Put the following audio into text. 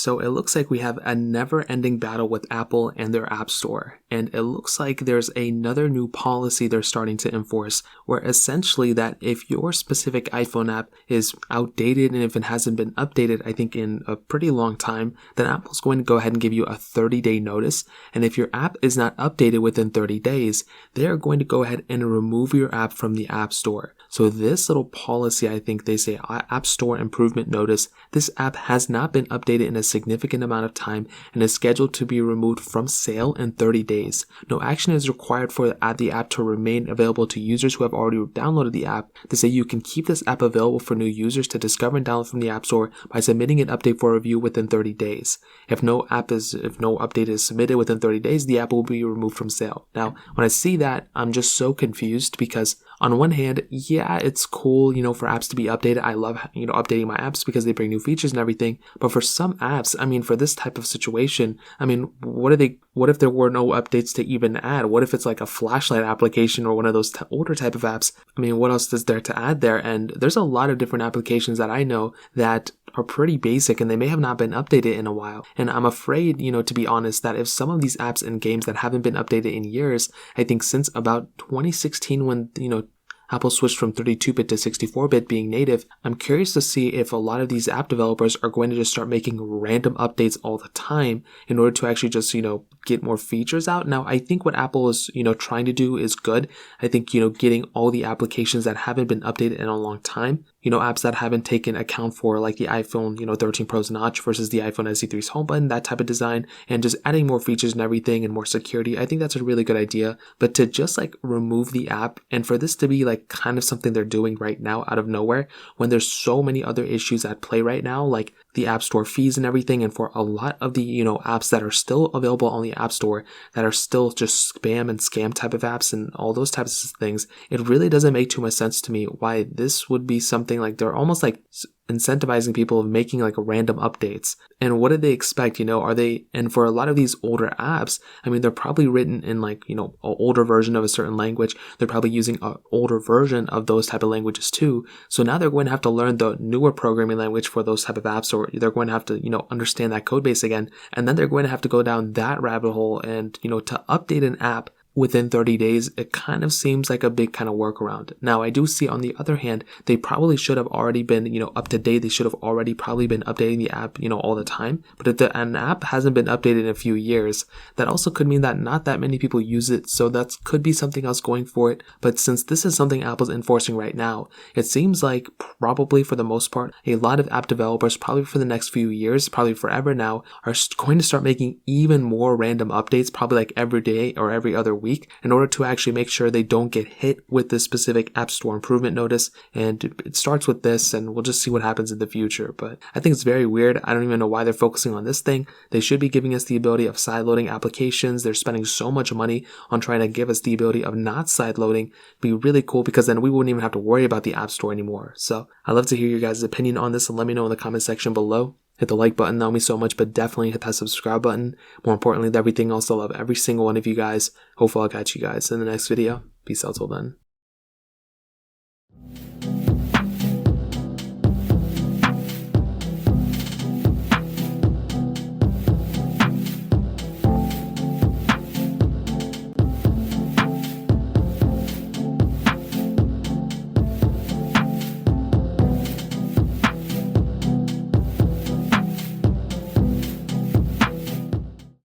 So it looks like we have a never-ending battle with Apple and their App Store, and it looks like there's another new policy they're starting to enforce, where essentially that if your specific iPhone app is outdated and if it hasn't been updated, I think in a pretty long time, then Apple's going to go ahead and give you a 30-day notice, and if your app is not updated within 30 days, they're going to go ahead and remove your app from the App Store. So this little policy, I think they say App Store Improvement Notice, this app has not been updated in a significant amount of time and is scheduled to be removed from sale in 30 days. No action is required for the app to remain available to users who have already downloaded the app. They say you can keep this app available for new users to discover and download from the App Store by submitting an update for review within 30 days. If no update is submitted within 30 days, the app will be removed from sale. Now, when I see that, I'm just so confused because on one hand, yeah, it's cool, for apps to be updated. I love, updating my apps because they bring new features and everything. But for some apps, for this type of situation, what if there were no updates to even add? What if it's like a flashlight application or one of those older type of apps? What else is there to add there? And there's a lot of different applications that I know that are pretty basic and they may have not been updated in a while. And I'm afraid, to be honest, that if some of these apps and games that haven't been updated in years, I think since about 2016 when, Apple switched from 32-bit to 64-bit being native, I'm curious to see if a lot of these app developers are going to just start making random updates all the time in order to actually just, get more features out. Now, I think what Apple is, trying to do is good. I think, getting all the applications that haven't been updated in a long time, apps that haven't taken account for like the iPhone, 13 Pro's notch versus the iPhone SE3's home button, that type of design, and just adding more features and everything and more security. I think that's a really good idea. But to just like remove the app and for this to be like kind of something they're doing right now out of nowhere when there's so many other issues at play right now, like the App Store fees and everything, and for a lot of the, apps that are still available on the App Store that are still just spam and scam type of apps and all those types of things, it really doesn't make too much sense to me why this would be something like they're almost like incentivizing people of making like random updates. And what do they expect? And for a lot of these older apps, they're probably written in like, an older version of a certain language. They're probably using an older version of those type of languages too. So now they're going to have to learn the newer programming language for those type of apps, or they're going to have to, understand that code base again. And then they're going to have to go down that rabbit hole and, to update an app within 30 days, it kind of seems like a big kind of workaround. Now, I do see on the other hand, they probably should have already been, up to date. They should have already probably been updating the app, all the time. But if an app hasn't been updated in a few years, that also could mean that not that many people use it. So that could be something else going for it. But since this is something Apple's enforcing right now, it seems like probably for the most part, a lot of app developers, probably for the next few years, probably forever now, are going to start making even more random updates, probably like every day or every other week, in order to actually make sure they don't get hit with this specific App Store Improvement Notice. And it starts with this, and we'll just see what happens in the future. But I think it's very weird. I don't even know why they're focusing on this thing. They should be giving us the ability of sideloading applications. They're spending so much money on trying to give us the ability of not sideloading. It'd be really cool because then we wouldn't even have to worry about the App Store anymore. So I'd love to hear your guys' opinion on this and let me know in the comment section below. Hit the like button, that would mean so much, but definitely hit that subscribe button. More importantly than everything else, I love every single one of you guys. Hopefully I'll catch you guys in the next video. Peace out till then.